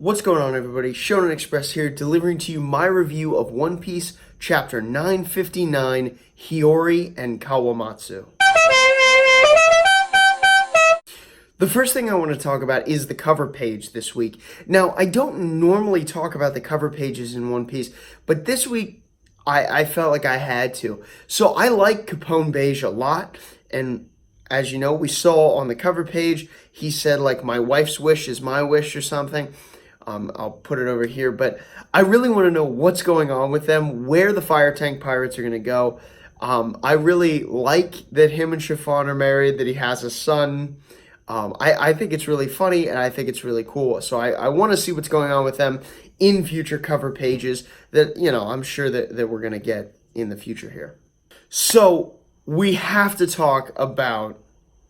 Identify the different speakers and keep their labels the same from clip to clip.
Speaker 1: What's going on, everybody? Shonen Express here, delivering to you my review of One Piece Chapter 959, Hiyori and Kawamatsu. The first thing I want to talk about is the cover page this week. Now, I don't normally talk about the cover pages in One Piece, but this week I felt like I had to. So I like Capone Beige a lot, and as you know, we saw on the cover page, he said, like, my wife's wish is my wish or something. I'll put it over here, but I really want to know what's going on with them, where the Fire Tank Pirates are going to go. I really like that him and Chiffon are married, that he has a son. I think it's really funny, and I think it's really cool. So I want to see what's going on with them in future cover pages that, you know, I'm sure that we're going to get in the future here. So we have to talk about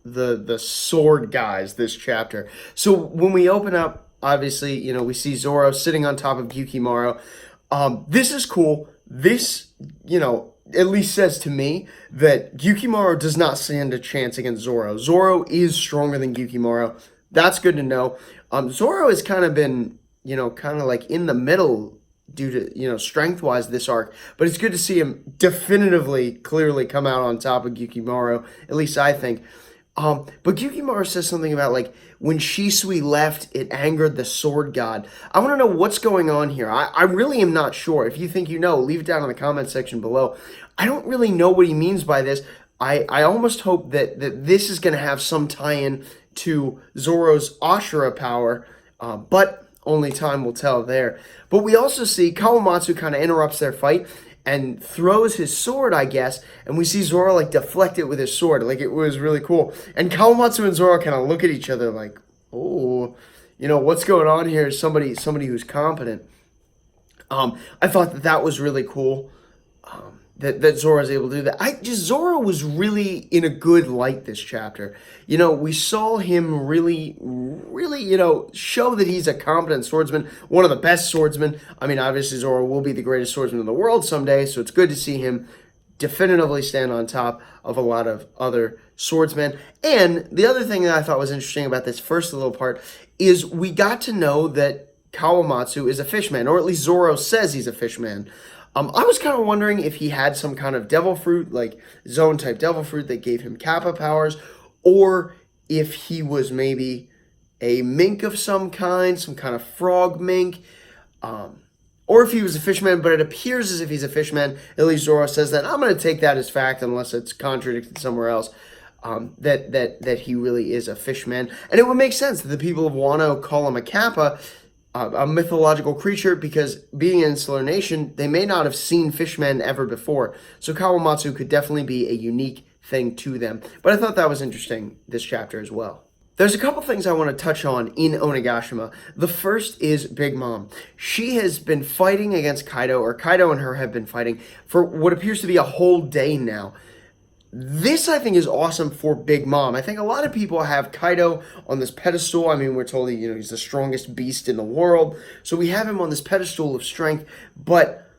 Speaker 1: the sword guys this chapter. So when we open up, obviously, you know, we see Zoro sitting on top of Gyukimaru. This is cool. This, you know, at least says to me that Gyukimaru does not stand a chance against Zoro. Zoro is stronger than Gyukimaru. That's good to know. Zoro has kind of been, you know, kind of like in the middle due to, you know, strength-wise this arc. But it's good to see him definitively, clearly come out on top of Gyukimaru, at least I think. But Gyukimaru says something about, like, when Shisui left, it angered the sword god. I want to know what's going on here. I really am not sure. If you think you know, leave it down in the comment section below. I don't really know what he means by this. I almost hope that this is going to have some tie-in to Zoro's Ashura power, but only time will tell there. But we also see Kawamatsu kind of interrupts their fight and throws his sword, I guess, and we see Zoro, like, deflect it with his sword. Like, it was really cool. And Kawamatsu and Zoro kind of look at each other like, oh, you know, what's going on here is somebody who's competent. I thought that was really cool, that Zoro was able to do that. Zoro was really in a good light this chapter. You know, we saw him really, you know, show that he's a competent swordsman, one of the best swordsmen. I mean, obviously Zoro will be the greatest swordsman in the world someday, so it's good to see him definitively stand on top of a lot of other swordsmen. And the other thing that I thought was interesting about this first little part is we got to know that Kawamatsu is a fishman, or at least Zoro says he's a fishman. I was kind of wondering if he had some kind of devil fruit, like zone-type devil fruit that gave him Kappa powers, or if he was maybe a mink of some kind of frog mink, or if he was a fishman, but it appears as if he's a fishman. At least Zoro says that. I'm going to take that as fact unless it's contradicted somewhere else, that he really is a fishman. And it would make sense that the people of Wano call him a Kappa, a mythological creature, because being an insular nation, they may not have seen fishmen ever before. So Kawamatsu could definitely be a unique thing to them. But I thought that was interesting this chapter as well. There's a couple things I want to touch on in Onigashima. The first is Big Mom. She has been fighting against Kaido, or Kaido and her have been fighting for what appears to be a whole day now. This, I think, is awesome for Big Mom. I think a lot of people have Kaido on this pedestal. I mean, we're told, you know, he's the strongest beast in the world. So we have him on this pedestal of strength. But,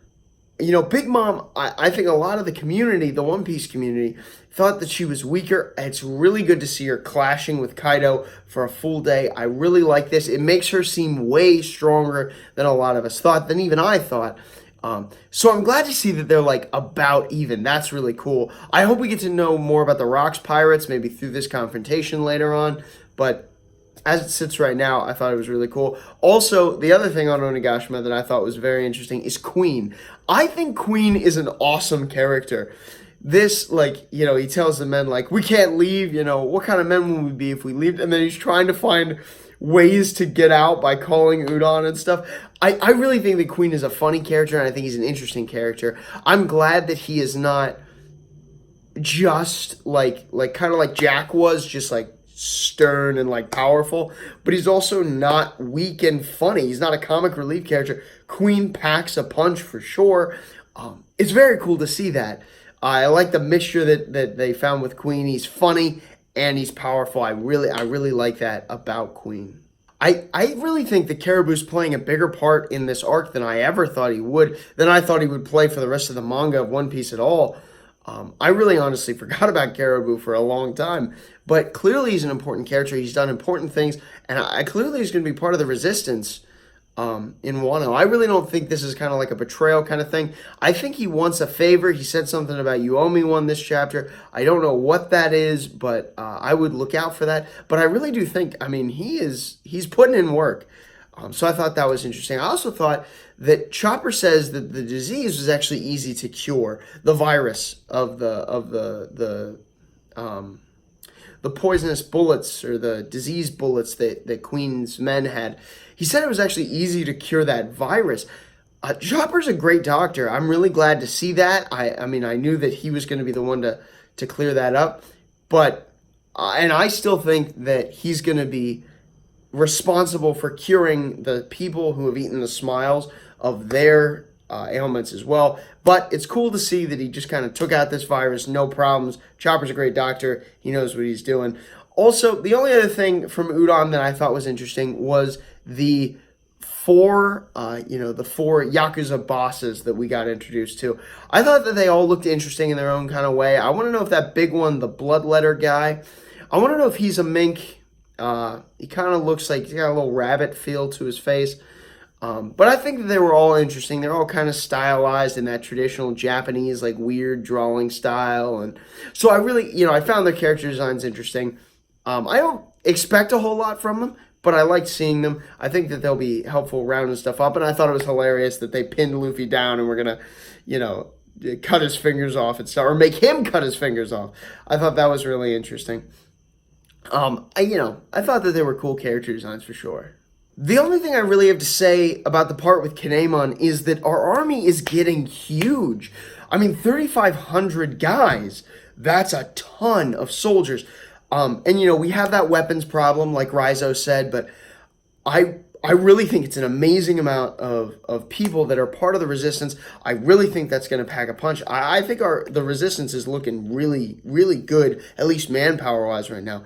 Speaker 1: you know, Big Mom, I think a lot of the community, the One Piece community, thought that she was weaker. It's really good to see her clashing with Kaido for a full day. I really like this. It makes her seem way stronger than a lot of us thought, than even I thought. So I'm glad to see that they're, like, about even. That's really cool. I hope we get to know more about the Rocks Pirates, maybe through this confrontation later on. But as it sits right now, I thought it was really cool. Also, the other thing on Onigashima that I thought was very interesting is Queen. I think Queen is an awesome character. This, like, you know, he tells the men, like, we can't leave, you know, what kind of men would we be if we leave? And then he's trying to find ways to get out by calling Udon and stuff. I really think that Queen is a funny character, and I think he's an interesting character. I'm glad that he is not just like kind of like Jack was, just like stern and like powerful, but he's also not weak and funny. He's not a comic relief character. Queen packs a punch for sure. It's very cool to see that. I like the mixture that they found with Queen. He's funny and he's powerful. I really like that about Queen. I really think that Caribou's playing a bigger part in this arc than I ever thought he would, than I thought he would play for the rest of the manga of One Piece at all. I really honestly forgot about Caribou for a long time, but clearly he's an important character. He's done important things, and I clearly he's going to be part of the Resistance in Wano. I really don't think this is kind of like a betrayal kind of thing. I think he wants a favor. He said something about you owe me one this chapter. I don't know what that is, but I would look out for that. But I really do think, I mean, he's putting in work. So I thought that was interesting. I also thought that Chopper says that the disease was actually easy to cure. The virus of the poisonous bullets or the disease bullets that Queen's men had. He said it was actually easy to cure that virus. Chopper's a great doctor. I'm really glad to see that. I mean, I knew that he was going to be the one to clear that up. But, and I still think that he's going to be responsible for curing the people who have eaten the smiles of their ailments as well. But it's cool to see that he just kind of took out this virus, no problems. Chopper's a great doctor. He knows what he's doing. Also, the only other thing from Udon that I thought was interesting was the four Yakuza bosses that we got introduced to. I thought that they all looked interesting in their own kind of way. I want to know if that big one, the Bloodletter guy, I want to know if he's a mink. He kind of looks like he's got a little rabbit feel to his face. But I think that they were all interesting. They're all kind of stylized in that traditional Japanese, like, weird drawing style. And so I really, I found their character designs interesting. I don't expect a whole lot from them, but I liked seeing them. I think that they'll be helpful rounding stuff up. And I thought it was hilarious that they pinned Luffy down and we're going to, cut his fingers off and stuff, or make him cut his fingers off. I thought that was really interesting. I thought that they were cool character designs for sure. The only thing I really have to say about the part with Kinemon is that our army is getting huge. I mean, 3,500 guys. That's a ton of soldiers. We have that weapons problem, like Raizo said, but I really think it's an amazing amount of people that are part of the resistance. I really think that's going to pack a punch. I think the resistance is looking really, really good, at least manpower-wise right now.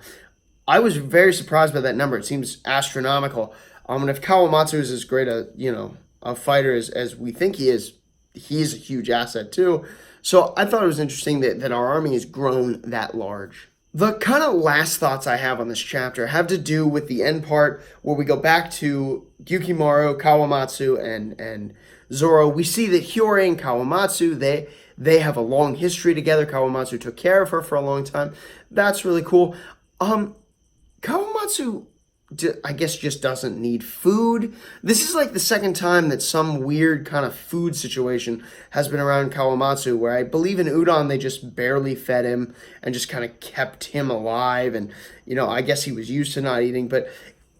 Speaker 1: I was very surprised by that number. It seems astronomical. And if Kawamatsu is as great a fighter as we think he is, he's a huge asset too. So I thought it was interesting that our army has grown that large. The kind of last thoughts I have on this chapter have to do with the end part where we go back to Gyukimaru, Kawamatsu, and Zoro. We see that Hiyori and Kawamatsu, they have a long history together. Kawamatsu took care of her for a long time. That's really cool. Kawamatsu, I guess, just doesn't need food. This is like the second time that some weird kind of food situation has been around Kawamatsu, where I believe in Udon they just barely fed him and just kind of kept him alive. And, I guess he was used to not eating. But,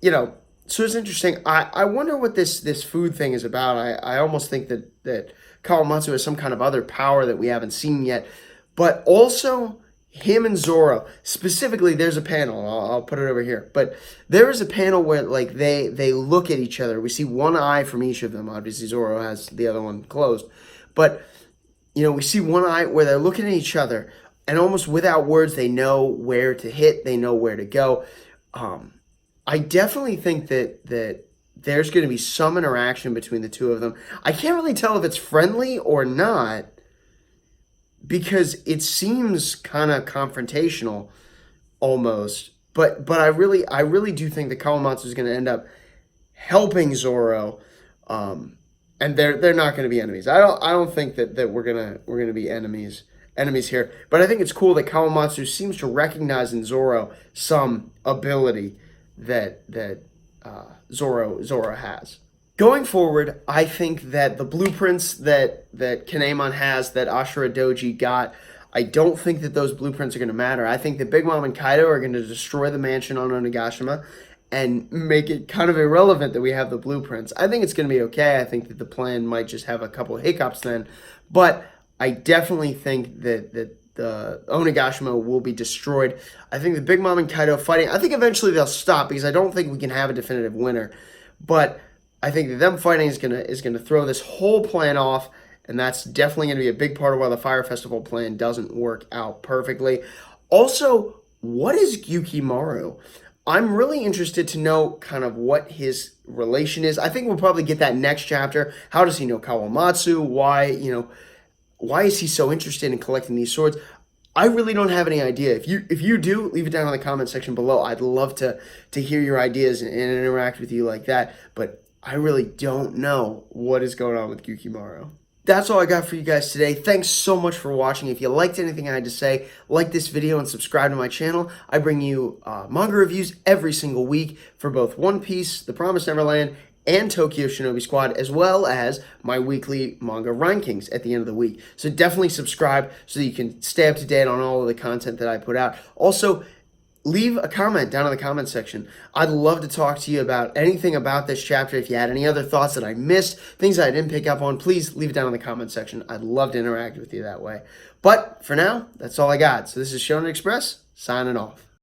Speaker 1: so it's interesting. I wonder what this food thing is about. I almost think that Kawamatsu has some kind of other power that we haven't seen yet. But also, him and Zoro, specifically, there's a panel, I'll put it over here, but there is a panel where, like, they look at each other. We see one eye from each of them. Obviously, Zoro has the other one closed. But, we see one eye where they're looking at each other, and almost without words, they know where to hit, they know where to go. I definitely think that there's going to be some interaction between the two of them. I can't really tell if it's friendly or not, because it seems kind of confrontational almost. But I really do think that Kawamatsu is going to end up helping Zoro, and they're not going to be enemies. I don't think that we're gonna be enemies here. But I think it's cool that Kawamatsu seems to recognize in Zoro some ability that Zoro has. Going forward, I think that the blueprints that Kinemon has, that Ashura Doji got, I don't think that those blueprints are going to matter. I think that Big Mom and Kaido are going to destroy the mansion on Onigashima and make it kind of irrelevant that we have the blueprints. I think it's going to be okay. I think that the plan might just have a couple of hiccups then. But I definitely think that the Onigashima will be destroyed. I think the Big Mom and Kaido fighting, I think eventually they'll stop because I don't think we can have a definitive winner. But I think that them fighting is gonna throw this whole plan off, and that's definitely going to be a big part of why the Fire Festival plan doesn't work out perfectly. Also, what is Gyukimaru? I'm really interested to know kind of what his relation is. I think we'll probably get that next chapter. How does he know Kawamatsu? Why is he so interested in collecting these swords? I really don't have any idea. If you do, leave it down in the comment section below. I'd love to hear your ideas and interact with you like that. But I really don't know what is going on with Gyukimaru. That's all I got for you guys today. Thanks so much for watching. If you liked anything I had to say, like this video and subscribe to my channel. I bring you manga reviews every single week for both One Piece, The Promised Neverland, and Tokyo Shinobi Squad, as well as my weekly manga rankings at the end of the week. So definitely subscribe so that you can stay up to date on all of the content that I put out. Also, leave a comment down in the comment section. I'd love to talk to you about anything about this chapter. If you had any other thoughts that I missed, things I didn't pick up on, please leave it down in the comment section. I'd love to interact with you that way. But for now, that's all I got. So this is Shonen Express, signing off.